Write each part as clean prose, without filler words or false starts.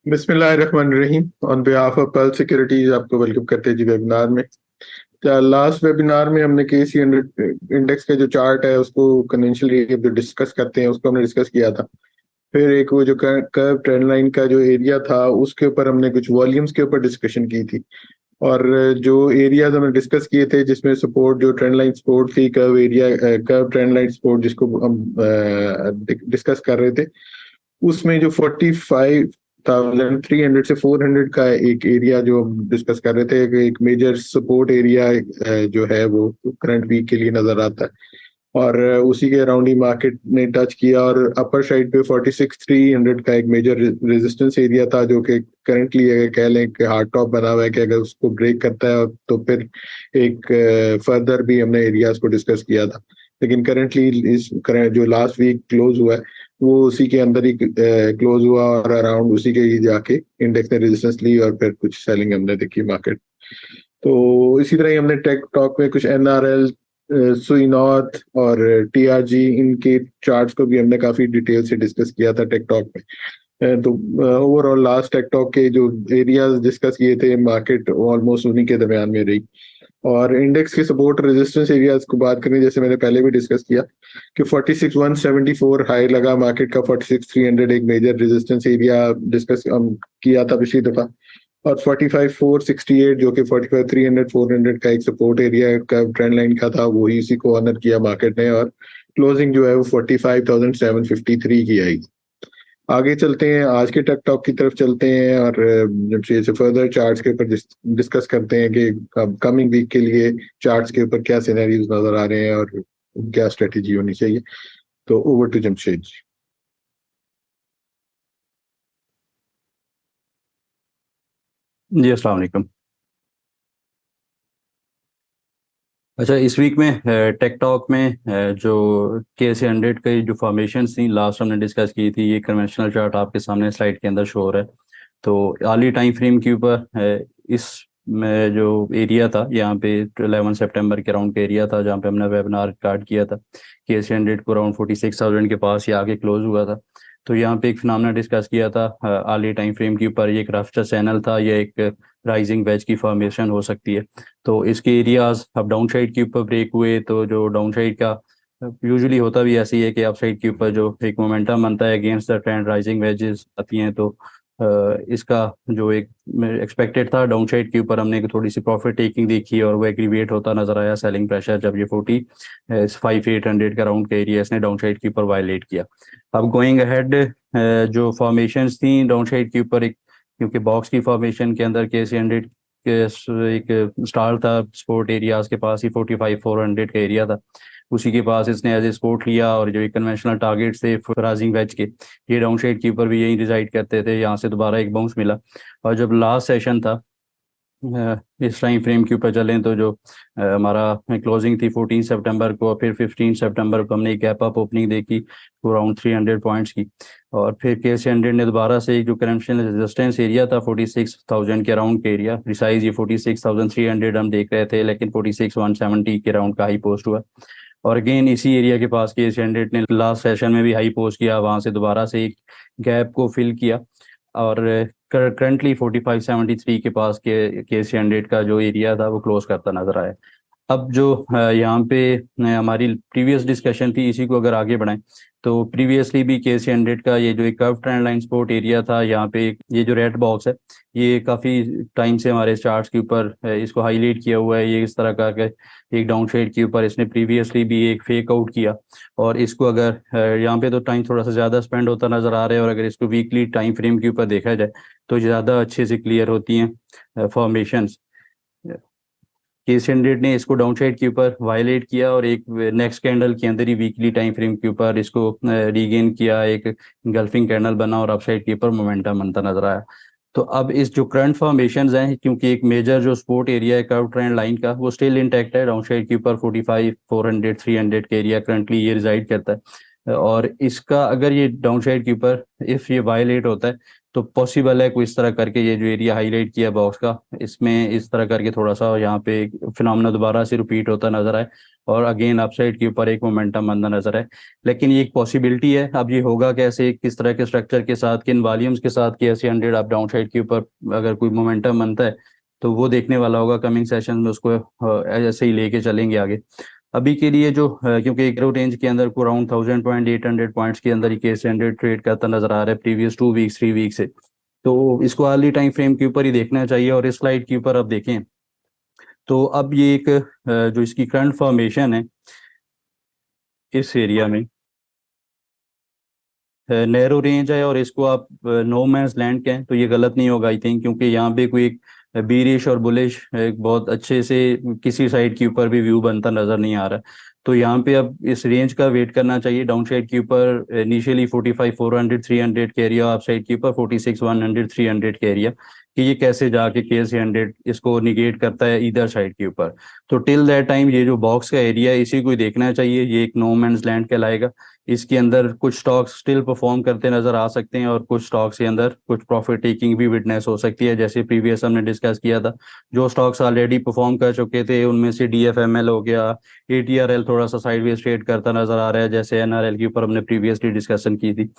बिस्मिल्लाहिर्रहमानिर्रहीम। On behalf of pearl securities आपको welcome करते हैं जी वेबिनार में। लास्ट वेबिनार में हमने केसी इंडेक्स का जो चार्ट है उसको कन्वेंशनली जो डिस्कस करते हैं उसको हमने डिस्कस किया था। फिर एक वो जो कर्व ट्रेंड लाइन का जो एरिया था उसके ऊपर हमने कुछ वॉल्यूम्स के ऊपर डिस्कशन की थी। और जो एरियाज हमने डिस्कस किए थे जिसमें सपोर्ट जो ट्रेंड लाइन सपोर्ट थी, कर्व ट्रेंड लाइन सपोर्ट जिसको हम डिस्कस कर रहे थे, उसमें जो 45,300 से 400 का एक एरिया जो हम डिस्कस कर रहे थे, एक मेजर सपोर्ट एरिया जो है वो करंट वीक के लिए नजर आता है। और उसी के अराउंड ही मार्केट ने टच किया और अपर साइड पे 46,300 का एक मेजर रेजिस्टेंस एरिया था, जो कि करंटली अगर कह लें कि हार्ड टॉप बना हुआ है कि अगर उसको ब्रेक करता है तो फिर एक फर्दर भी हमने एरियाज को डिस्कस किया था। लेकिन करंटली इस करंट जो लास्ट वीक क्लोज हुआ है वो उसी के अंदर ही क्लोज हुआ और अराउंड उसी के ही जाके इंडेक्स ने रेजिस्टेंस ली और फिर कुछ सेलिंग हमने देखी मार्केट। तो इसी तरह ही हमने टेक टॉक में कुछ एनआरएल, सुई नॉर्थ और टीआरजी, इनके चार्ट्स को भी हमने काफी डिटेल से डिस्कस किया था टेक टॉक में। तो ओवरऑल लास्ट टेक टॉक के जो एरियाज डिस्कस किए थे, मार्केट ऑलमोस्ट उन्हीं के दरमियान में रही। और इंडेक्स के सपोर्ट रेजिस्टेंस एरियाज को बात करें, जैसे मैंने पहले भी डिस्कस किया कि 46,174 हाई लगा मार्केट का, 46,300 एक मेजर रेजिस्टेंस एरिया डिस्कस किया था पिछली दफा। और 45,468 जो कि 45,300 400 का एक सपोर्ट एरिया का ट्रेंड लाइन का था, वही इसी को ऑनर किया मार्केट ने और क्लोजिंग जो है वो 45,753 की आई। आगे चलते हैं, आज के टेक टॉक की तरफ चलते हैं और जब से फर्दर चार्ट्स के ऊपर डिस्कस करते हैं कि कमिंग वीक के लिए चार्ट्स के ऊपर क्या सिनेरियोज नजर आ रहे हैं और क्या स्ट्रेटेजी होनी चाहिए। तो ओवर टू जमशेद जी। जी अस्सलाम वालेकुम। अच्छा, इस वीक में टेक टॉक में जो KC100 की जो फॉर्मेशन थी लास्ट हमने डिस्कस की थी, ये कन्वेंशनल चार्ट आपके सामने स्लाइड के अंदर शो हो रहा है। तो अर्ली टाइम फ्रेम के ऊपर इस में जो एरिया था यहाँ पे 11 सितंबर के अराउंड का एरिया था जहाँ पे हमने वेबिनार स्टार्ट किया था। KC100 को अराउंड 46,000 के पास ये आगे क्लोज हुआ था। तो यहाँ पे एक फिनोमेना डिस्कस किया था अर्ली टाइम फ्रेम के ऊपर, ये एक रफ्टर चैनल था, ये एक राइजिंग वेज की फॉर्मेशन हो सकती है। तो इसके एरियाज अब डाउन साइड के ऊपर ब्रेक हुए तो जो डाउन साइड का यूजुअली होता भी ऐसी है कि अप साइड के ऊपर जो एक मोमेंटम बनता है against the trend, rising wages आती हैं। तो इसका जो एक एक्सपेक्टेड था डाउन साइड के ऊपर, हमने एक थोड़ी सी प्रॉफिट टेकिंग देखी और वो एग्रीवेट होता नजर आया सेलिंग प्रेशर जब ये 45,800 का राउंड का एरिया इसने डाउन साइड के ऊपर वायलेट किया। अब गोइंग अहेड जो फॉर्मेशंस थी डाउन साइड के ऊपर, एक क्योंकि बॉक्स की फॉर्मेशन के अंदर KC100 के एक स्टार था स्पोर्ट एरियाज के पास ही, 45,400 का एरिया था, उसी के पास इसने एज ए स्पोर्ट लिया। और जो कन्वेंशनल टारगेट थे राइजिंग वेज के, ये डाउन साइड के ऊपर भी यही रिजाइड करते थे, यहाँ से दोबारा एक बाउंस मिला। और जब लास्ट सेशन था इस टाइम फ्रेम के ऊपर चलें तो जो हमारा क्लोजिंग थी 14 सितंबर को और फिर 15 सितंबर को हमने एक गैप अप ओपनिंग देखी अराउंड 300 पॉइंट्स की। और फिर KC100 ने दोबारा से जो करेंशियल रेजिस्टेंस एरिया था 46,000 के अराउंड के एरिया, प्रिसाइज ये 46,300 हम देख रहे थे, लेकिन 46,170 के अराउंड का हाई पोस्ट हुआ। और अगेन इसी एरिया के पास KC100 ने लास्ट सेशन में भी हाई पोस्ट किया, वहां से दोबारा से एक गैप को फिल किया। और करंटली 4573 के पास के KC100 का जो एरिया था वो क्लोज करता नजर आया। अब जो यहाँ पे हमारी प्रीवियस डिस्कशन थी, इसी को अगर आगे बढ़ाएं तो प्रीवियसली भी KC100 का ये जो एक curve trend line support area था, यहाँ पे ये जो रेड बॉक्स है ये काफ़ी टाइम से हमारे चार्ट्स के ऊपर इसको हाईलाइट किया हुआ है। ये इस तरह का एक डाउन शेड के ऊपर इसने प्रीवियसली भी एक फेक आउट किया। और इसको अगर यहाँ पे तो टाइम थोड़ा सा ज़्यादा स्पेंड होता नज़र आ रहा है, और अगर इसको वीकली टाइम फ्रेम के ऊपर देखा जाए तो ज़्यादा अच्छे से क्लियर होती हैं फॉर्मेशंस। KC100 ने इसको डाउन साइड के ऊपर वायलेट किया और एक नेक्स्ट कैंडल के अंदर ही वीकली टाइम फ्रेम के ऊपर इसको रीगेन किया, एक गल्फिंग कैंडल बना और अपसाइड के ऊपर मोमेंटम बनता नजर आया। तो अब इस जो करंट फॉर्मेशंस हैं, क्योंकि एक मेजर जो सपोर्ट एरिया है कर्व ट्रेंड लाइन का वो स्टिल इंटैक्ट है, डाउन साइड के ऊपर 45,400 300 के एरिया करंटली ये रिजाइड करता है। और इसका अगर ये डाउन साइड के ऊपर इफ ये वायलेट होता है तो पॉसिबल है कोई इस तरह करके ये जो एरिया हाईलाइट किया बॉक्स का, इसमें इस तरह करके थोड़ा सा यहाँ पे फिनोमेना दोबारा से रिपीट होता नजर आए और अगेन अपसाइड के ऊपर एक मोमेंटम बनना नजर आए। लेकिन ये एक पॉसिबिलिटी है। अब ये होगा कैसे, किस तरह के स्ट्रक्चर के साथ, किन वॉल्यूम्स के साथ कि ऐसे 100 अप डाउन साइड के ऊपर अगर कोई मोमेंटम बनता है तो वो देखने वाला होगा कमिंग सेशन में, उसको ऐसे ही लेके चलेंगे आगे। अभी के लिए जो क्योंकि एक रेंज के अंदर को अराउंड 1000 पॉइंट 800 पॉइंट्स के अंदर ही केस 100 ट्रेड करता नजर आ रहा है प्रीवियस 2 वीक्स 3 वीक से। तो इसको अर्ली टाइम फ्रेम के ऊपर ही देखना चाहिए। और इस स्लाइड के ऊपर अब देखें तो अब ये एक जो इसकी करंट फॉर्मेशन है इस एरिया में नैरो रेंज है और इसको आप नो मैंस लैंड कहें तो ये गलत नहीं होगा आई थिंक, क्योंकि यहाँ पे कोई एक बीरिश और बुलिश एक बहुत अच्छे से किसी साइड के ऊपर भी व्यू बनता नजर नहीं आ रहा। तो यहाँ पे अब इस रेंज का वेट करना चाहिए। डाउन साइड के ऊपर इनिशियली 45 400 300 के एरिया, अप साइड के ऊपर 46 100 300 के एरिया, कि ये कैसे जाके के सी 100 इसको निगेट करता है इधर साइड के ऊपर। तो टिल दैट टाइम ये जो बॉक्स का एरिया है इसी को ही देखना चाहिए। ये एक नो मैंस लैंड कहलाएगा। इसके अंदर कुछ स्टॉक्स स्टिल परफॉर्म करते नजर आ सकते हैं और कुछ स्टॉक्स के अंदर कुछ प्रॉफिट टेकिंग भी विटनेस हो सकती है, जैसे प्रीवियस हमने डिस्कस किया था। जो स्टॉक्स ऑलरेडी परफॉर्म कर चुके थे उनमें से DFML हो गया, ATRL थोड़ा सा साइडवेज ट्रेड करता नजर आ रहा है, जैसे NRL के ऊपर हमने प्रीवियसली डिस्कशन की थी।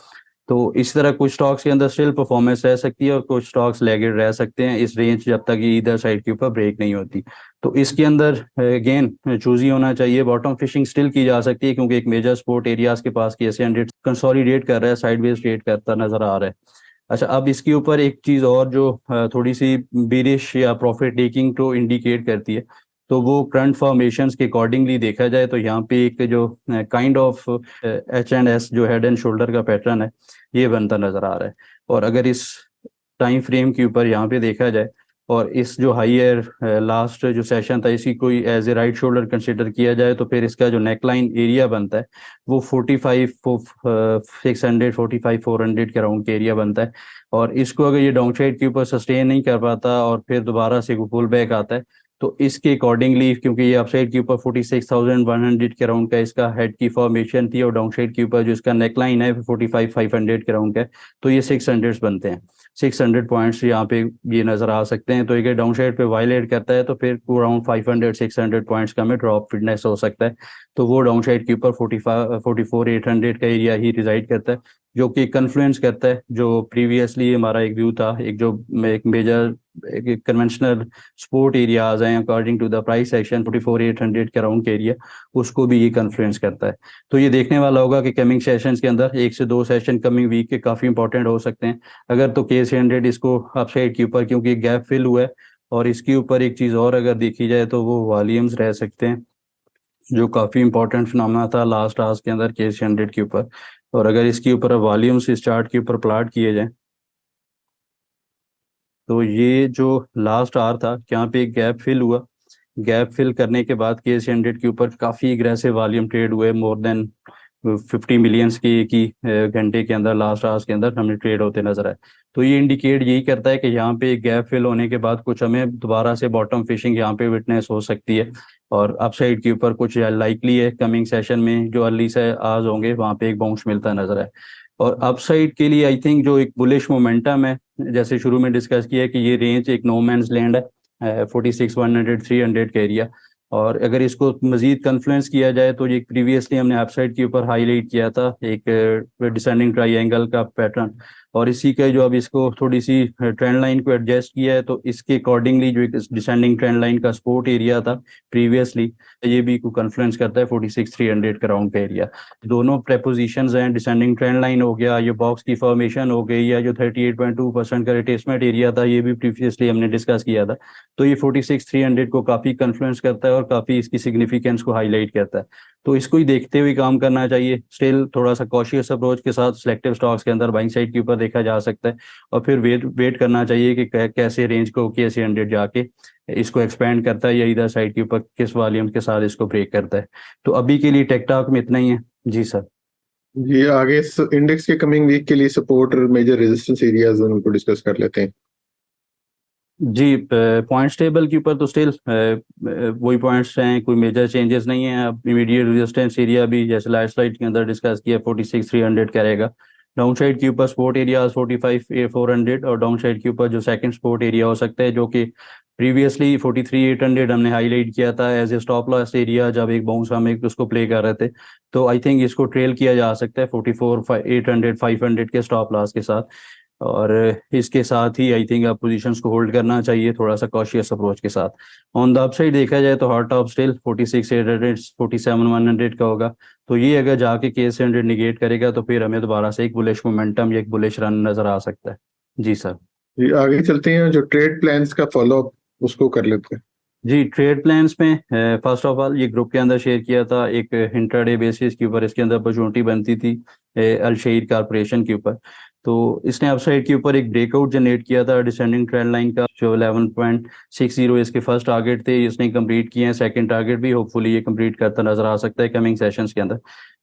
तो इस तरह कुछ स्टॉक्स के अंदर स्टिल परफॉर्मेंस रह सकती है और कुछ स्टॉक्स लैगिड रह सकते हैं इस रेंज जब तक ये इधर साइड के ऊपर ब्रेक नहीं होती। तो इसके अंदर अगेन चूजी होना चाहिए। बॉटम फिशिंग स्टिल की जा सकती है क्योंकि एक मेजर सपोर्ट एरियाज के पास के S&P कंसोलिडेट कर रहा है, साइडवेज ट्रेड करता नजर आ रहा है। अच्छा, अब इसके ऊपर एक चीज और जो थोड़ी सी बिरिश या प्रॉफिट टेकिंग को इंडिकेट करती है, तो वो करंट फॉर्मेशंस के अकॉर्डिंगली देखा जाए तो यहाँ पे एक जो काइंड ऑफ H&S जो हेड एंड शोल्डर का पैटर्न है ये बनता नजर आ रहा है। और अगर इस टाइम फ्रेम के ऊपर यहाँ पे देखा जाए और इस जो हाईयर लास्ट जो सेशन था इसी कोई as a right shoulder consider किया जाए तो फिर इसका जो नेकलाइन एरिया बनता है वो 45 600 45 400 के राउंड के एरिया बनता है। और इसको अगर ये डाउन साइड के ऊपर सस्टेन नहीं कर पाता और फिर दोबारा से पुल बैक आता है तो इसके अकॉर्डिंगली, क्योंकि ये अपसाइड के ऊपर 46,100 के राउंड का इसका हेड की फॉर्मेशन थी और डाउन साइड के ऊपर जो इसका नेकलाइन है 45 500 के राउंड का है, तो ये 600 बनते हैं। 600 पॉइंट्स यहाँ पे ये नजर आ सकते हैं। तो ये डाउन साइड पे वायलेट करता है तो फिर अराउंड 500 600 पॉइंट्स का में ड्रॉप फिटनेस हो सकता है। तो वो डाउन साइड के ऊपर 45 44 800 का एरिया ही रिजाइड करता है, जो कि कन्फ्लुएंस करता है जो प्रीवियसली हमारा एक व्यू था, एक मेजर एक कन्वेंशनल सपोर्ट एरियाज हैं according to the price action 44 800 के राउंड के एरिया, उसको भी ये कन्फ्लुएंस करता है। तो ये देखने वाला होगा कि कमिंग सेशंस के अंदर 1 से 2 सेशन कमिंग वीक के काफी इंपॉर्टेंट हो सकते हैं। अगर तो KC 100 इसको अपसाइड के ऊपर, क्योंकि गैप फिल हुआ है, और इसके ऊपर एक चीज और अगर देखी जाए तो वो वॉल्यूम्स रह सकते हैं जो काफी इंपॉर्टेंट फिनोमेना था लास्ट आवर्स के अंदर KC 100 के ऊपर। और अगर इसके ऊपर वॉल्यूम्स इस चार्ट के ऊपर प्लाट किए जाए तो ये जो लास्ट आवर था यहाँ पे एक गैप फिल हुआ। गैप फिल करने के बाद KC 100 के ऊपर काफी एग्रेसिव वॉल्यूम ट्रेड हुए, मोर देन 50 मिलियंस की एक ही घंटे के अंदर लास्ट आवर्स के अंदर हमें ट्रेड होते नजर आए। तो ये इंडिकेट यही करता है कि यहाँ पे एक गैप फिल होने के बाद कुछ हमें दोबारा से बॉटम फिशिंग यहाँ पे विटनेस हो सकती है। और अपसाइड के ऊपर कुछ लाइकली है कमिंग सेशन में जो अर्ली से आज होंगे वहाँ पे एक बाउंस मिलता नजर आए। और अपसाइड के लिए आई थिंक जो एक बुलिश मोमेंटम है, जैसे शुरू में डिस्कस किया है कि ये रेंज एक नो मैंस लैंड है 46 100 300 का एरिया। और अगर इसको मजीद कन्फ्लुएंस किया जाए तो ये प्रीवियसली हमने अपसाइड के ऊपर हाईलाइट किया था एक डिसेंडिंग ट्राइंगल का पैटर्न, और इसी का जो अब इसको थोड़ी सी ट्रेंड लाइन को एडजस्ट किया है तो इसके अकॉर्डिंगली जो एक डिसेंडिंग ट्रेंड लाइन का सपोर्ट एरिया था प्रीवियसली, ये भी को कन्फ्लुएंस करता है 46 300 का राउंड का एरिया। दोनों प्रेपोजिशंस हैं, डिसेंडिंग ट्रेंड लाइन हो गया, ये बॉक्स की फॉर्मेशन हो गई, या जो 38.2% का रिट्रेसमेंट एरिया था ये भी प्रीवियसली हमने डिस्कस किया था। तो ये 46 300 को काफी कन्फ्लुएंस करता है और काफी इसकी सिग्निफिकेंस को हाईलाइट करता है। तो इसको ही देखते हुए काम करना चाहिए। स्टिल थोड़ा सा कॉशियस अप्रोच के साथ सिलेक्टिव स्टॉक्स के अंदर बाइंग साइड के ऊपर देखा जा सकता है और फिर वेट करना चाहिए कि कैसे रेंज को KC 100 जाके इसको एक्सपेंड करता है या इधर साइड के ऊपर किस वॉल्यूम के साथ इसको ब्रेक करता है। तो अभी के लिए टेकटॉक में इतना ही है जी सर। ये आगे इंडेक्स के कमिंग वीक के लिए सपोर्ट और मेजर रेजिस्टेंस एरियाज उनको डिस्कस कर लेते हैं। जी, पॉइंट्स टेबल के ऊपर तो स्टिल वही पॉइंट्स हैं, कोई मेजर चेंजेस नहीं है। अब इमीडिएट रेजिस्टेंस एरिया भी जैसे लास्ट स्लाइड के अंदर डिस्कस किया 46 300 का रहेगा। डाउन साइड के ऊपर सपोर्ट एरिया 45,400 और डाउन साइड के ऊपर जो सेकंड सपोर्ट एरिया हो सकता है जो कि प्रीवियसली 43,800 हमने हाईलाइट किया था as a stop loss area जब एक बाउंस हम एक उसको प्ले कर रहे थे। तो आई थिंक इसको ट्रेल किया जा सकता है 44,800 500 के स्टॉप लॉस के साथ। और इसके साथ ही आई थिंक आप पोजीशंस को होल्ड करना चाहिए थोड़ा सा कॉशियस अप्रोच के साथ। ऑन द अपसाइड देखा जाए तो हॉट टॉप स्टिल 46,800 47,100 का होगा। तो ये अगर जाके KS100 निगेट करेगा तो फिर हमें दोबारा से एक बुलिश मोमेंटम या एक बुलिश रन नजर आ सकता है। जी सर। जी आगे चलते हैं, जो ट्रेड प्लान्स का फॉलोअप उसको कर लेते हैं। जी ट्रेड प्लान्स में फर्स्ट ऑफ ऑल ये ग्रुप के अंदर शेयर किया था एक इंट्राडे बेसिस के ऊपर इसके अंदर अपॉर्चुनिटी बनती थी अल शहीद कारपोरेशन के ऊपर। तो इसने अपसाइड के ऊपर एक ब्रेकआउट जनरेट किया था डिसेंडिंग ट्रेंड लाइन का जो 11.60 इसके फर्स्ट टारगेट थे इसने कंप्लीट किए हैं। सेकंड टारगेट भी होपफुली ये कंप्लीट करता नजर आ सकता है कमिंग सेशंस के अंदर।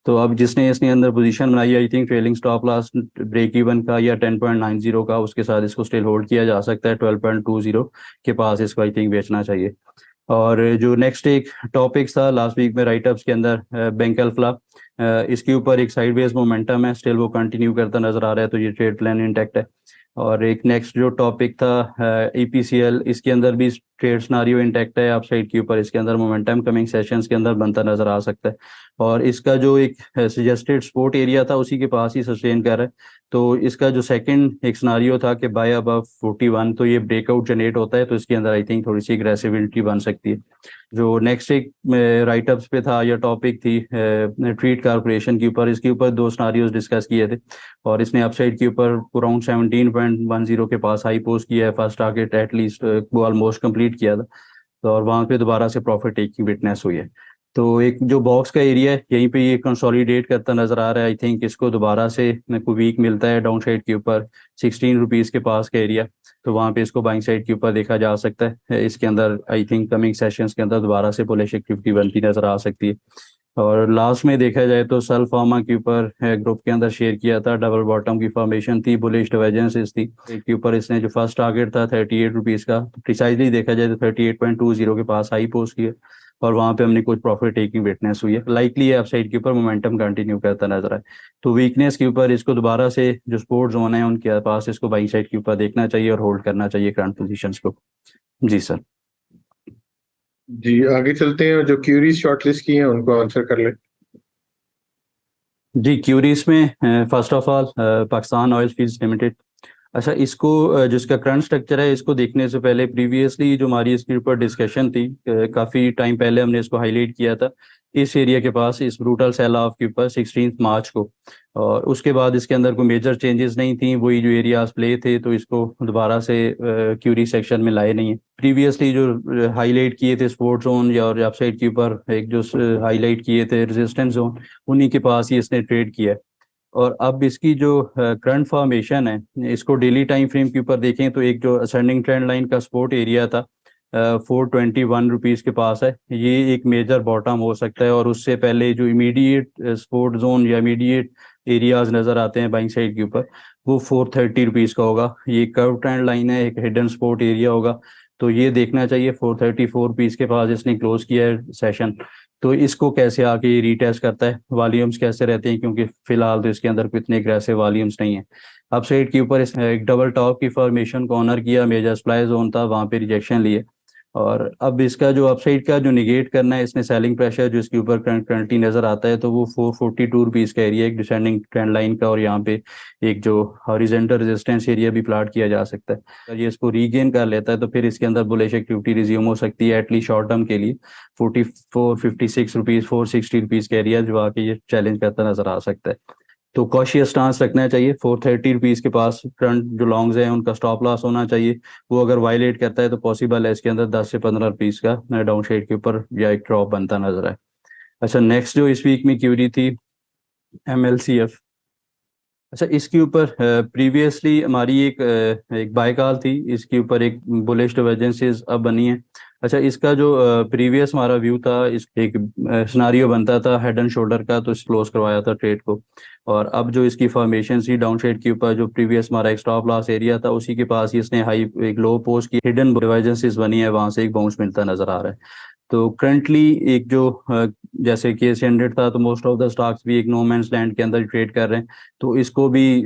तो अब जिसने इसने अंदर पोजीशन बनाई I think trailing stop loss break even का या 10.90 का उसके साथ इसको स्टिल होल्ड किया जा सकता है 12.20 के पास इसको आई थिंक बेचना चाहिए। और जो नेक्स्ट एक टॉपिक था लास्ट वीक में राइट अप्स के अंदर बैंक अल्फा इसके ऊपर एक साइडवेज मोमेंटम है स्टिल वो कंटिन्यू करता नजर आ रहा है तो ये ट्रेड प्लान इंटैक्ट है। और एक नेक्स्ट जो टॉपिक था EPCL इसके अंदर भी ट्रेड सिनारियो इंटैक्ट है अपसाइड के ऊपर इसके अंदर मोमेंटम कमिंग सेशंस के अंदर बनता नजर आ सकता है। और इसका जो एक सजेस्टेड सपोर्ट एरिया था उसी के पास ही सस्टेन कर रहा है। तो इसका जो सेकंड एक सिनारियो था कि बाय अबव 41 तो ये ब्रेकआउट जनरेट होता है तो इसके अंदर आई थिंक थोड़ी सी एग्रेसिविटी बन सकती है। जो नेक्स्ट एक राइट अप्स पे था या टॉपिक थी ट्रीट कारपोरेशन के ऊपर इसके ऊपर दो सिनारियोज डिस्कस किए थे। और इसने अपसाइड के ऊपर अराउंड 17.10 के पास हाई पोस्ट किया है फर्स्ट टारगेट एटलीस्ट वो ऑलमोस्ट कंप्लीट किया था। तो और वहां पे दोबारा से प्रॉफिट टेकिंग विटनेस हुई है। तो एक जो बॉक्स का एरिया है यहीं पे ये कंसोलिडेट करता नजर आ रहा है। आई थिंक इसको दोबारा से को वीक मिलता है डाउन साइड के ऊपर 16 रुपीज के पास का एरिया। तो वहां पे इसको बाइंग साइड के ऊपर देखा जा सकता है। इसके अंदर आई थिंक कमिंग सेशंस के अंदर दोबारा से बुलिश एक्टिविटी बनती नजर आ सकती है। और लास्ट में देखा जाए तो सल फार्मा के ऊपर ग्रुप के अंदर शेयर किया था डबल बॉटम की फॉर्मेशन थी बुलिश डिवर्जेंसेस थी के ऊपर इसने जो फर्स्ट टारगेट था 38 रुपीज का प्रिसाइजली देखा जाए तो 38.20 के पास हाई पोस्ट किया। और वहां पे हमने कुछ प्रॉफिट टेकिंग विटनेस हुई है लाइकली है अपसाइड के ऊपर मोमेंटम कंटिन्यू करता नजर आए। तो वीकनेस के ऊपर इसको दोबारा से जो सपोर्ट जोन है उनके पास इसको बाइंग साइड के ऊपर देखना चाहिए और होल्ड करना चाहिए करंट पोजीशंस को। जी सर। जी आगे चलते हैं, जो क्यूरीज शॉर्टलिस्ट की हैं उनको आंसर कर ले। जी क्यूरीज में first of all Pakistan oil fields limited. अच्छा इसको जो इसका करंट स्ट्रक्चर है इसको देखने से पहले प्रीवियसली जो हमारी इसके ऊपर डिस्कशन थी काफ़ी टाइम पहले हमने इसको हाईलाइट किया था इस एरिया के पास इस ब्रूटल सेल ऑफ के ऊपर 16 मार्च को। और उसके बाद इसके अंदर कोई मेजर चेंजेस नहीं थी वही जो एरियाज प्ले थे तो इसको दोबारा से क्यूरी सेक्शन में लाए नहीं है। प्रीवियसली जो हाईलाइट किए थे सपोर्ट जोन या और अपसाइड के ऊपर एक जो हाईलाइट किए थे रेजिस्टेंस जोन उन्हीं के पास ही इसने ट्रेड किया है। और अब इसकी जो करंट फॉर्मेशन है इसको डेली टाइम फ्रेम के ऊपर देखें तो एक जो असेंडिंग ट्रेंड लाइन का सपोर्ट एरिया था 421 रुपीज़ के पास है ये एक मेजर बॉटम हो सकता है। और उससे पहले जो इमीडिएट सपोर्ट जोन या इमीडिएट एरियाज नज़र आते हैं बाइंग साइड के ऊपर वो 430 रुपीज़ का होगा। ये कर्व ट्रेंड लाइन है एक हिडन सपोर्ट एरिया होगा। तो ये देखना चाहिए 434 रुपीज़ के पास इसने क्लोज किया है सेशन। तो इसको कैसे आके रीटेस्ट करता है वॉल्यूम्स कैसे रहते हैं क्योंकि फिलहाल तो इसके अंदर इतने एग्रेसिव वॉल्यूम्स नहीं है। अपसाइड के ऊपर इसने एक डबल टॉप की फॉर्मेशन को ऑनर किया मेजर सप्लाई जोन था वहां पे रिजेक्शन लिए। और अब इसका जो अपसाइड का जो निगेट करना है इसने सेलिंग प्रेशर जो इसके ऊपर करंटली नजर आता है तो वो 442 रुपीज़ का एरिया एक डिसेंडिंग ट्रेंड लाइन का और यहाँ पे एक जो हॉरिजेंटल रेजिस्टेंस एरिया भी प्लाट किया जा सकता है। अगर ये इसको रीगेन कर लेता है तो फिर इसके अंदर बुलिश एक्टिविटी रिज्यूम हो सकती है एटलीस्ट शॉर्ट टर्म के लिए 56 रुपीज़ 460 रुपीज़ का एरिया जो आके ये चैलेंज करता नजर आ सकता है। तो कॉशियस स्टांस रखना चाहिए 430 रुपीज़ के पास फ्रंट जो लॉन्ग्स हैं उनका स्टॉप लॉस होना चाहिए। वो अगर वायलेट करता है तो पॉसिबल है इसके अंदर 10 से 15 रुपीज़ का डाउन शेड के ऊपर या एक ड्रॉप बनता नजर आए। अच्छा नेक्स्ट जो इस वीक में क्यूरी थी MLCF। अच्छा इसके ऊपर प्रीवियसली हमारी एक बाय कॉल थी इसके ऊपर एक बुलिश डिवर्जेंसेस अब बनी है। अच्छा इसका जो प्रीवियस हमारा व्यू था इस एक सिनारियो बनता था हेड एंड शोल्डर का तो क्लोज करवाया था ट्रेड को। और अब जो इसकी फॉर्मेशन सी डाउन शेड के ऊपर जो प्रीवियस हमारा एक स्टॉप लॉस एरिया था उसी के पास ही इसने हाई एक लो पोस्ट की हिडन डिवर्जेंसेस बनी है वहां से एक बाउंस मिलता नजर आ रहा है। तो करंटली एक जो जैसे KC 100 था, तो मोस्ट ऑफ द स्टॉक्स भी एक नो मैंस लैंड के अंदर ट्रेड कर रहे हैं, तो इसको भी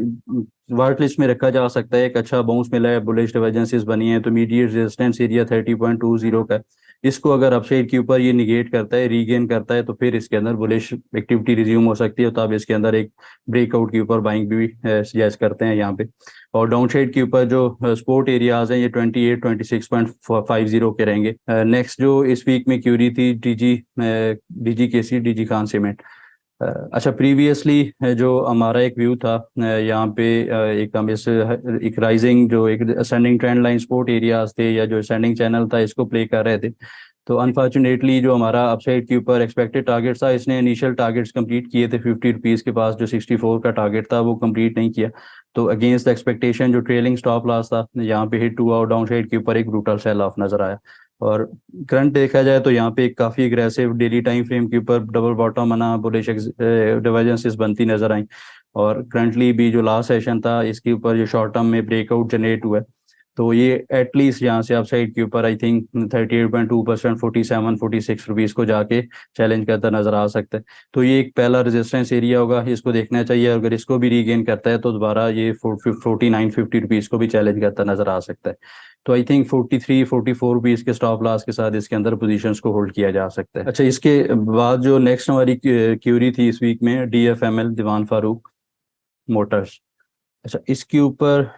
वार्ट लिस्ट में रखा जा सकता है। एक अच्छा बाउंस मिला है, बुलिश डिवर्जेंसेस बनी है, तो इमीडिएट रेजिस्टेंस एरिया 30.20 का है। इसको अगर अपसाइड के ऊपर ये निगेट करता है, रीगेन करता है, तो फिर इसके अंदर बुलिश एक्टिविटी रिज्यूम हो सकती है, तो आप इसके अंदर एक ब्रेकआउट के ऊपर बाइंग भी सजेस्ट करते हैं यहाँ पे। और डाउन साइड के ऊपर जो सपोर्ट एरियाज हैं ये 28-26.50 के रहेंगे। नेक्स्ट जो इस वीक में क्यूरी थी, DGKC, DG खान सीमेंट। अच्छा, प्रीवियसली जो हमारा एक व्यू था यहाँ पे, एक हम इस एक राइजिंग जो एक ascending trend line support areas थे या जो असेंडिंग चैनल था, इसको प्ले कर रहे थे। तो अनफॉर्चुनेटली जो हमारा अपसाइड के ऊपर एक्सपेक्टेड टारगेट था, इसने इनिशियल टारगेट्स कंप्लीट किए थे 50 रुपीज़ के पास, जो 64 का टारगेट था वो कंप्लीट नहीं किया। तो अगेंस्ट द एक्सपेक्टेशन जो ट्रेलिंग स्टॉप लॉस था यहाँ पे हिट हुआ और डाउन साइड के ऊपर एक ब्रूटल सेल ऑफ नजर आया। और करंट देखा जाए तो यहाँ पे एक काफ़ी एग्रेसिव डेली टाइम फ्रेम के ऊपर डबल बॉटम बना, बुलिश डिवर्जेंसेस बनती नजर आई। और करंटली भी जो लास्ट सेशन था इसके ऊपर जो शॉर्ट टर्म में ब्रेकआउट जनरेट हुआ है, तो ये एटलीस्ट यहाँ से अपसाइड के ऊपर आई थिंक 38.2%, 47-46 रुपीज़ को जाके चैलेंज करता नजर आ सकता है। तो ये एक पहला रेजिस्टेंस एरिया होगा, इसको देखना चाहिए। अगर इसको भी रीगेन करता है तो दोबारा ये 49-50 रुपीज़ को भी चैलेंज करता नजर आ सकता है। तो आई थिंक 43-44 रुपीज़ के स्टॉप लॉस के साथ इसके अंदर पोजीशंस को होल्ड किया जा सकता है। अच्छा, इसके बाद जो नेक्स्ट हमारी क्यूरी थी इस वीक में, DFML, दीवान फारूक मोटर्स। अच्छा, इसके ऊपर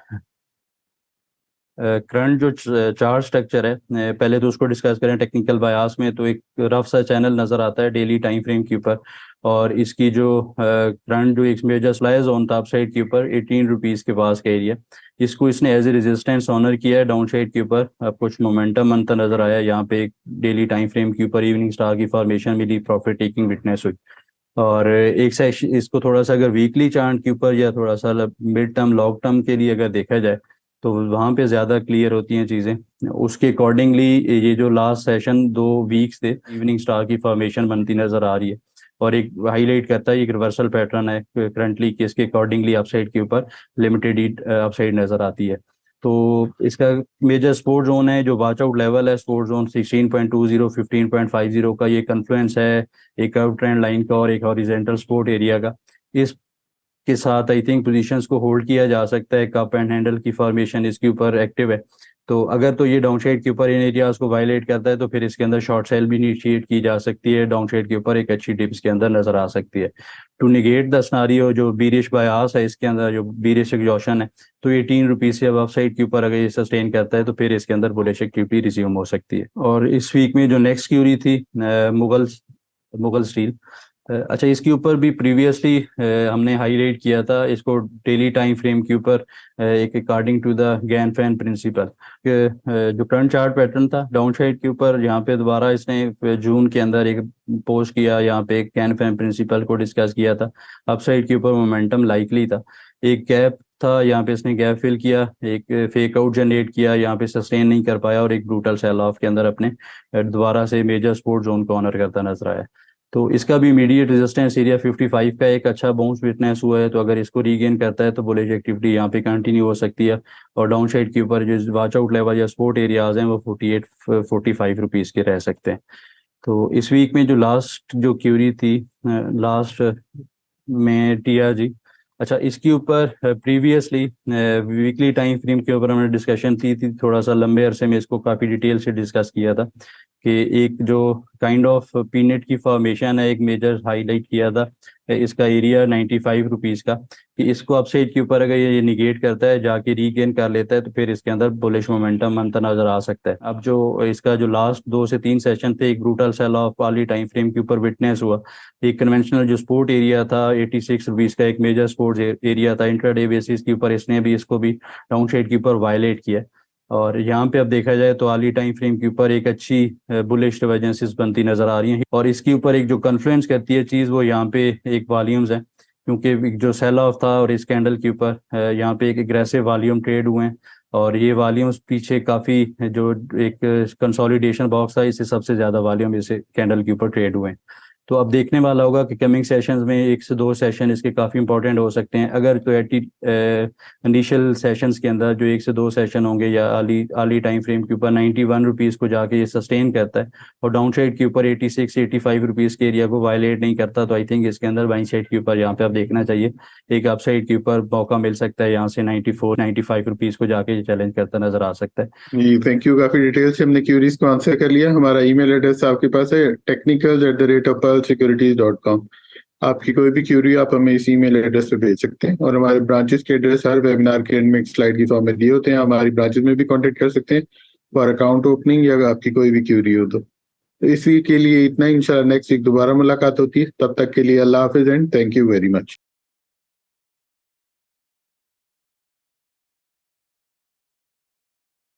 करंट जो चार्ट स्ट्रक्चर है, पहले तो उसको डिस्कस करें टेक्निकल बायास में। तो एक रफ सा चैनल नज़र आता है डेली टाइम फ्रेम के ऊपर, और इसकी जो करंट जो एक मेजर स्लाइड जोन था अपसाइड के ऊपर 18 रुपीज़ के पास का एरिया, इसको इसने एज ए रेजिस्टेंस ऑनर किया है। डाउन साइड के ऊपर अब कुछ मोमेंटम बनता नजर आया, यहाँ पे एक डेली टाइम फ्रेम के ऊपर इवनिंग स्टार की फॉर्मेशन मिली, प्रॉफिट टेकिंग विटनेस हुई। और एक सेशन इसको थोड़ा सा अगर वीकली चार्ट के ऊपर या थोड़ा सा मिड टर्म लॉन्ग टर्म के लिए अगर देखा जाए तो वहाँ पे ज़्यादा क्लियर होती हैं चीज़ें। उसके अकॉर्डिंगली ये जो लास्ट सेशन 2 वीक्स थे, इवनिंग स्टार की फॉर्मेशन बनती नज़र आ रही है, और एक हाईलाइट करता है एक रिवर्सल पैटर्न है करंटली कि इसके अकॉर्डिंगली अपसाइड के ऊपर लिमिटेड अपसाइड नज़र आती है। तो इसका मेजर सपोर्ट जोन है, जो वॉच आउट लेवल है सपोर्ट जोन 16.20, 15.50 का, ये कन्फ्लुएंस है एक कर्व ट्रेंड लाइन का और एक हॉरिजेंटल सपोर्ट एरिया का। इस के साथ आई थिंक पोजीशंस को होल्ड किया जा सकता है। कप एंड हैंडल की फॉर्मेशन इसके ऊपर एक्टिव है, तो अगर तो ये डाउन साइड के ऊपर इन एरियाज को वायलेट करता है तो फिर इसके अंदर शॉर्ट सेल भी इनिशिएट की जा सकती है। डाउन साइड के ऊपर एक अच्छी डिप इसके अंदर नजर आ सकती है। टू निगेट द सिनेरियो जो बीरिश बायास है इसके अंदर, जो बीरिश एग्जॉशन है, तो 18 रुपीज़ से अब अप साइड के ऊपर अगर ये सस्टेन करता है तो फिर इसके अंदर बुलिश एक्टिविटी रिज्यूम हो सकती है। और इस वीक में जो नेक्स्ट क्यूरी थी मुगल स्टील। अच्छा, इसके ऊपर भी प्रीवियसली हमने हाईलाइट किया था इसको डेली टाइम फ्रेम के ऊपर, एक according to the Gann fan principle. जो करंट चार्ट पैटर्न था डाउन साइड के ऊपर, यहाँ पे दोबारा इसने जून के अंदर एक पोस्ट किया, यहाँ पे एक गैन फैन प्रिंसिपल को डिस्कस किया था। अप साइड के ऊपर मोमेंटम लाइकली था, एक गैप था, यहाँ पे इसने गैप फिल किया, एक फेक आउट जनरेट किया, यहाँ पे सस्टेन नहीं कर पाया और एक ब्रूटल सेल ऑफ के अंदर अपने दोबारा से मेजर सपोर्ट जोन को ऑनर करता नजर आया। तो इसका भी इमीडिएट रेजिस्टेंस एरिया 55 का एक अच्छा बाउंस विटनेस हुआ है, तो अगर इसको रीगेन करता है तो बुलिश एक्टिविटी यहाँ पे कंटिन्यू हो सकती है। और डाउन साइड के ऊपर जो वॉच आउट लेवल या सपोर्ट एरियाज हैं वो 48-45 रुपीज़ के रह सकते हैं। तो इस वीक में जो लास्ट जो क्यूरी थी लास्ट में TRG। अच्छा, इसके ऊपर प्रीवियसली वीकली टाइम फ्रेम के ऊपर हमने डिस्कशन थी थोड़ा सा लंबे अरसे में इसको काफ़ी डिटेल से डिस्कस किया था कि एक जो काइंड ऑफ पीनेट की फॉर्मेशन है, एक मेजर हाईलाइट किया था इसका एरिया 95 रुपीज़ का, कि इसको अपसाइड के ऊपर अगर ये निगेट करता है, जाके रीगेन कर लेता है, तो फिर इसके अंदर बुलिश मोमेंटम बनता नजर आ सकता है। अब जो इसका जो लास्ट 2 से 3 सेशन थे, एक ब्रूटल सेल ऑफ वाली टाइम फ्रेम के ऊपर विटनेस हुआ। एक कन्वेंशनल जो सपोर्ट एरिया था 86 रुपीज़ का, एक मेजर सपोर्ट एरिया था इंट्राडे बेसिस के ऊपर, इसने भी इसको भी डाउन साइड के ऊपर वायलेट किया। और यहाँ पे अब देखा जाए तो आली टाइम फ्रेम के ऊपर एक अच्छी बुलिश डिवर्जेंसेस बनती नजर आ रही हैं, और इसके ऊपर एक जो कन्फ्लुएंस करती है चीज़ वो यहाँ पे एक वॉल्यूम्स है, क्योंकि जो सेल ऑफ था और इस कैंडल के ऊपर यहाँ पे एक एग्रेसिव वॉल्यूम ट्रेड हुए हैं, और ये वॉल्यूम्स पीछे काफ़ी जो एक कंसोलिडेशन बॉक्स था, इससे सबसे ज़्यादा वॉल्यूम इसे कैंडल के ऊपर ट्रेड हुए हैं। तो अब देखने वाला होगा कि कमिंग सेशंस में 1 से 2 सेशन इसके काफ़ी इंपॉर्टेंट हो सकते हैं। अगर तो इनिशियल सेशंस के अंदर जो 1 से 2 सेशन होंगे या अर्ली टाइम फ्रेम के ऊपर 91 रुपीज़ को जाके ये सस्टेन करता है और डाउन साइड के ऊपर 86-85 रुपीज़ के एरिया को वायलेट नहीं करता, तो आई थिंक इसके अंदर बाइंग साइड के ऊपर यहाँ पे आप देखना चाहिए। एक अप साइड के ऊपर मौका मिल सकता है, यहाँ से 94-95 रुपीज़ को जाके ये चैलेंज करता नजर आ सकता है। जी थैंक यू, काफी डिटेल से हमने क्यूरीज को आंसर कर लिया। हमारा ईमेल एड्रेस आपके पास है technicals@pearlsecurities.com। आपकी कोई भी क्यूरी आप हमें इस ईमेल एड्रेस पे भेज सकते हैं, और हमारे ब्रांचेस के एड्रेस हर वेबिनार के एंड में एक स्लाइड की फॉर्म में दिए होते हैं। हमारी ब्रांचेस में भी कांटेक्ट कर सकते हैं फॉर अकाउंट ओपनिंग या आपकी कोई भी क्यूरी हो तो। इस वीक के लिए इतना ही, इंशाल्लाह नेक्स्ट वीक दोबारा मुलाकात होती है। तब तक के लिए अल्लाह हाफिज and thank you very much.